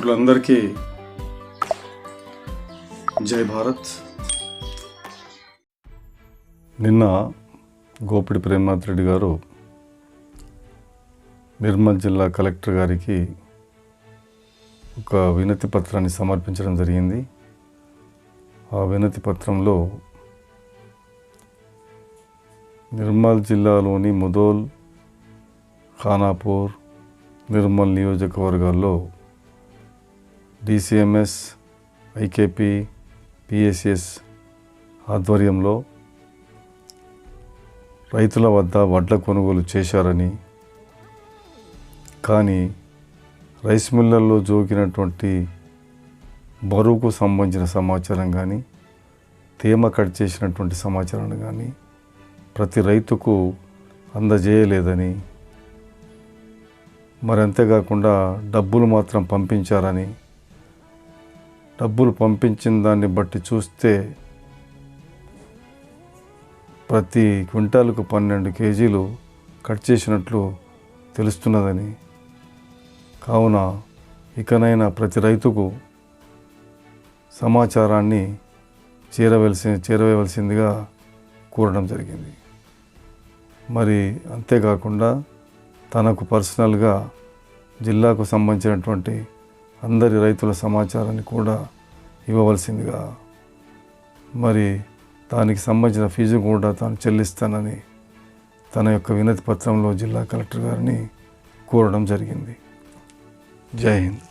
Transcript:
రైతులందరికీ జై భారత్. నిన్న గోపిడి ప్రేమనాథ్ రెడ్డి గారు నిర్మల్ జిల్లా కలెక్టర్ గారికి ఒక వినతి పత్రాన్ని సమర్పించడం జరిగింది. ఆ వినతి పత్రంలో నిర్మల్ జిల్లాలోని ముదోల్, ఖానాపూర్, నిర్మల్ నియోజకవర్గాల్లో DCMS, IKP, PSS ఆధ్వర్యంలో రైతుల వద్ద వడ్ల కొనుగోలు చేశారని, కానీ రైస్ మిల్లర్లో జోకినటువంటి బరువుకు సంబంధించిన సమాచారం కానీ, తేమ కట్ చేసినటువంటి సమాచారాన్ని కానీ ప్రతి రైతుకు అందజేయలేదని, మరి అంతేకాకుండా డబ్బులు మాత్రం పంపించారని, డబ్బులు పంపించిన దాన్ని బట్టి చూస్తే ప్రతి క్వింటాలకు 12 కేజీలు కట్ చేసినట్లు తెలుస్తున్నదని, కావున ఇకనైనా ప్రతి రైతుకు సమాచారాన్ని చేరవేయవలసిందిగా కోరడం జరిగింది. మరి అంతేకాకుండా తనకు పర్సనల్గా జిల్లాకు సంబంధించినటువంటి అందరి రైతుల సమాచారాన్ని కూడా ఇవ్వవలసిందిగా, మరి దానికి సంబంధించిన ఫీజు కూడా తాను చెల్లిస్తానని తన యొక్క వినతి పత్రంలో జిల్లా కలెక్టర్ గారిని కోరడం జరిగింది. జై హింద్.